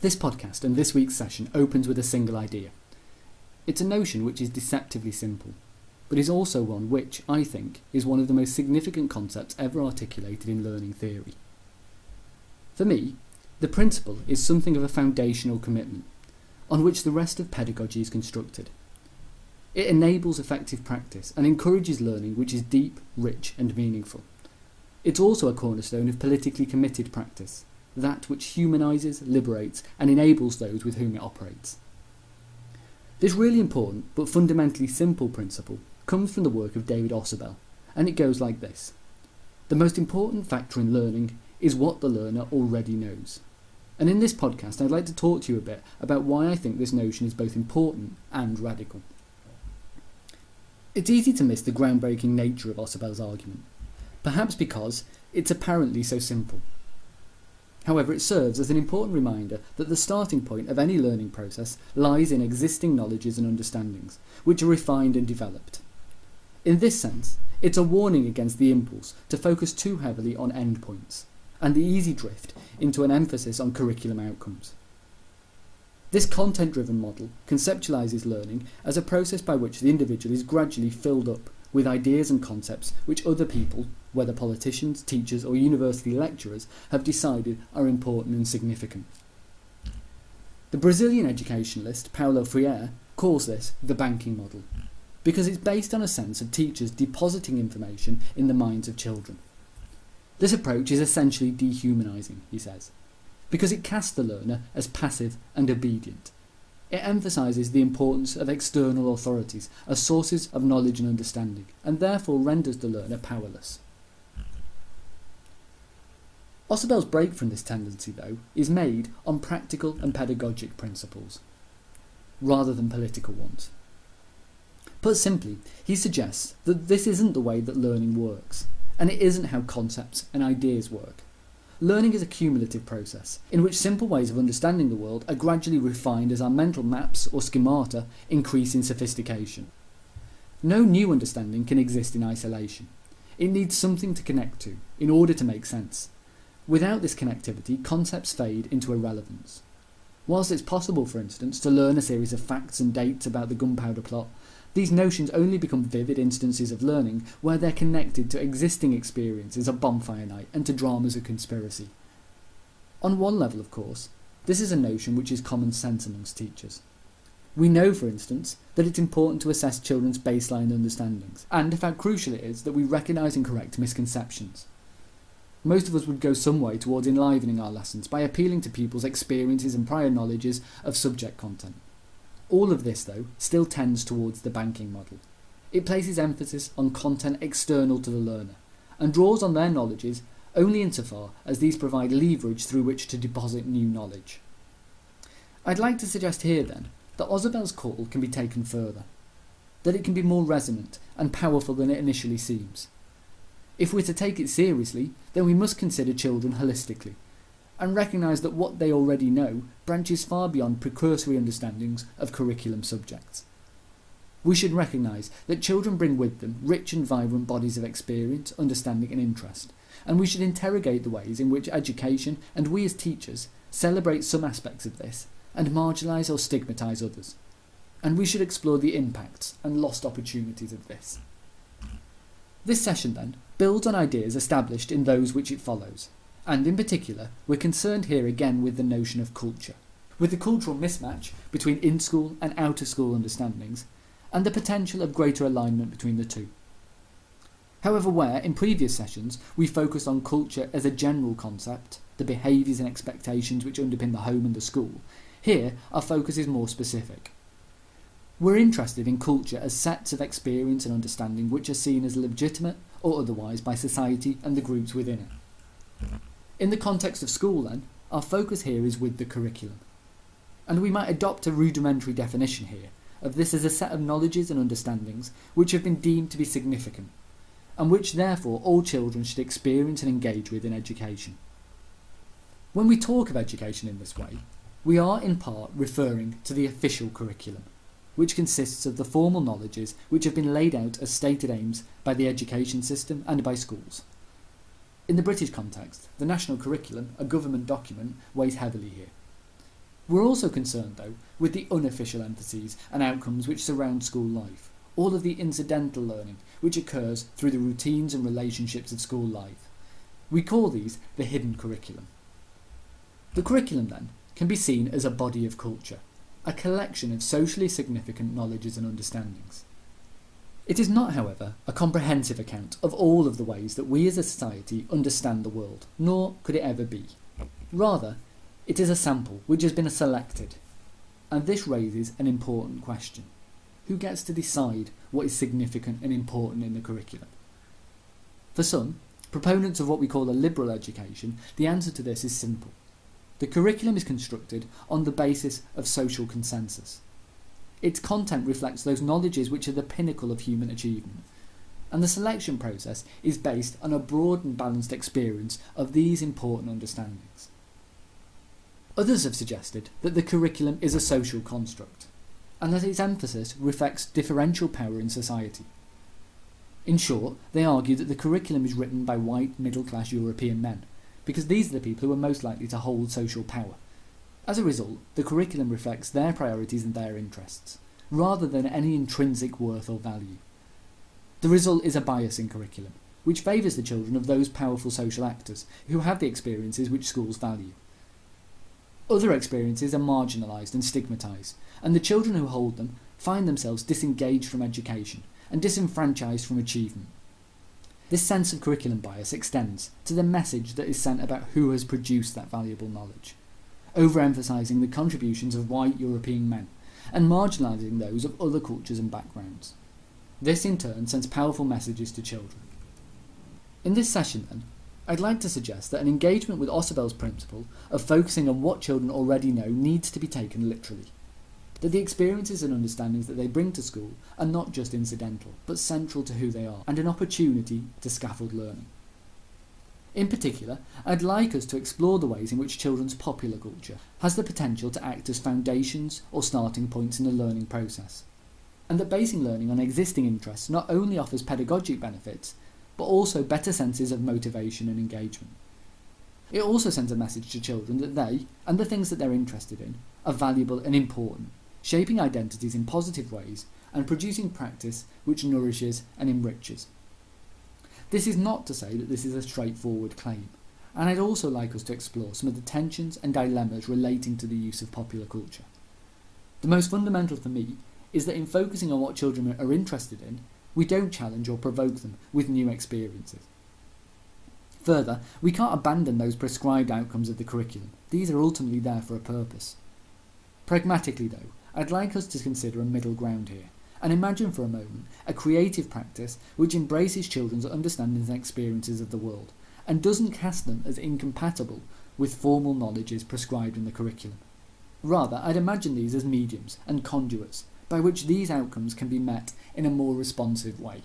This podcast and this week's session opens with a single idea. It's a notion which is deceptively simple, but is also one which, I think, is one of the most significant concepts ever articulated in learning theory. For me, the principle is something of a foundational commitment, on which the rest of pedagogy is constructed. It enables effective practice and encourages learning which is deep, rich and meaningful. It's also a cornerstone of politically committed practice, that which humanises, liberates and enables those with whom it operates. This really important but fundamentally simple principle comes from the work of David Ausubel, and it goes like this. The most important factor in learning is what the learner already knows. And in this podcast I'd like to talk to you a bit about why I think this notion is both important and radical. It's easy to miss the groundbreaking nature of Ausubel's argument, perhaps because it's apparently so simple. However, it serves as an important reminder that the starting point of any learning process lies in existing knowledges and understandings, which are refined and developed. In this sense, it's a warning against the impulse to focus too heavily on endpoints, and the easy drift into an emphasis on curriculum outcomes. This content-driven model conceptualises learning as a process by which the individual is gradually filled up with ideas and concepts which other people, whether politicians, teachers or university lecturers, have decided are important and significant. The Brazilian educationalist Paulo Freire calls this the banking model, because it's based on a sense of teachers depositing information in the minds of children. This approach is essentially dehumanising, he says, because it casts the learner as passive and obedient. It emphasises the importance of external authorities as sources of knowledge and understanding, and therefore renders the learner powerless. Ausubel's break from this tendency, though, is made on practical and pedagogic principles, rather than political ones. Put simply, he suggests that this isn't the way that learning works, and it isn't how concepts and ideas work. Learning is a cumulative process, in which simple ways of understanding the world are gradually refined as our mental maps or schemata increase in sophistication. No new understanding can exist in isolation. It needs something to connect to, in order to make sense. Without this connectivity, concepts fade into irrelevance. Whilst it's possible, for instance, to learn a series of facts and dates about the Gunpowder Plot, these notions only become vivid instances of learning where they're connected to existing experiences of bonfire night and to dramas of conspiracy. On one level, of course, this is a notion which is common sense amongst teachers. We know, for instance, that it's important to assess children's baseline understandings, and how crucial it is that we recognise and correct misconceptions. Most of us would go some way towards enlivening our lessons by appealing to pupils' experiences and prior knowledges of subject content. All of this, though, still tends towards the banking model. It places emphasis on content external to the learner, and draws on their knowledges only insofar as these provide leverage through which to deposit new knowledge. I'd like to suggest here, then, that Ausubel's call can be taken further, that it can be more resonant and powerful than it initially seems. If we're to take it seriously, then we must consider children holistically, and recognise that what they already know branches far beyond precursory understandings of curriculum subjects. We should recognise that children bring with them rich and vibrant bodies of experience, understanding and interest, and we should interrogate the ways in which education and we as teachers celebrate some aspects of this and marginalise or stigmatise others. And we should explore the impacts and lost opportunities of this. This session, then, builds on ideas established in those which it follows. And in particular, we're concerned here again with the notion of culture, with the cultural mismatch between in-school and out-of-school understandings, and the potential of greater alignment between the two. However, where, in previous sessions, we focused on culture as a general concept, the behaviours and expectations which underpin the home and the school, here our focus is more specific. We're interested in culture as sets of experience and understanding which are seen as legitimate or otherwise by society and the groups within it. In the context of school, then, our focus here is with the curriculum. And we might adopt a rudimentary definition here of this as a set of knowledges and understandings which have been deemed to be significant, and which therefore all children should experience and engage with in education. When we talk of education in this way, we are in part referring to the official curriculum, which consists of the formal knowledges which have been laid out as stated aims by the education system and by schools. In the British context, the national curriculum, a government document, weighs heavily here. We're also concerned, though, with the unofficial emphases and outcomes which surround school life, all of the incidental learning which occurs through the routines and relationships of school life. We call these the hidden curriculum. The curriculum, then, can be seen as a body of culture, a collection of socially significant knowledges and understandings. It is not, however, a comprehensive account of all of the ways that we as a society understand the world, nor could it ever be. Rather, it is a sample which has been selected, and this raises an important question. Who gets to decide what is significant and important in the curriculum? For some, proponents of what we call a liberal education, the answer to this is simple. The curriculum is constructed on the basis of social consensus. Its content reflects those knowledges which are the pinnacle of human achievement, and the selection process is based on a broad and balanced experience of these important understandings. Others have suggested that the curriculum is a social construct, and that its emphasis reflects differential power in society. In short, they argue that the curriculum is written by white, middle-class European men, because these are the people who are most likely to hold social power. As a result, the curriculum reflects their priorities and their interests, rather than any intrinsic worth or value. The result is a bias in curriculum, which favours the children of those powerful social actors who have the experiences which schools value. Other experiences are marginalised and stigmatised, and the children who hold them find themselves disengaged from education and disenfranchised from achievement. This sense of curriculum bias extends to the message that is sent about who has produced that valuable knowledge, overemphasising the contributions of white European men and marginalising those of other cultures and backgrounds. This in turn sends powerful messages to children. In this session then, I'd like to suggest that an engagement with Ausubel's principle of focusing on what children already know needs to be taken literally. That the experiences and understandings that they bring to school are not just incidental, but central to who they are, and an opportunity to scaffold learning. In particular, I'd like us to explore the ways in which children's popular culture has the potential to act as foundations or starting points in the learning process, and that basing learning on existing interests not only offers pedagogic benefits, but also better senses of motivation and engagement. It also sends a message to children that they, and the things that they're interested in, are valuable and important, shaping identities in positive ways and producing practice which nourishes and enriches. This is not to say that this is a straightforward claim, and I'd also like us to explore some of the tensions and dilemmas relating to the use of popular culture. The most fundamental for me is that in focusing on what children are interested in, we don't challenge or provoke them with new experiences. Further, we can't abandon those prescribed outcomes of the curriculum. These are ultimately there for a purpose. Pragmatically though, I'd like us to consider a middle ground here, and imagine for a moment a creative practice which embraces children's understandings and experiences of the world, and doesn't cast them as incompatible with formal knowledges prescribed in the curriculum. Rather, I'd imagine these as mediums and conduits by which these outcomes can be met in a more responsive way.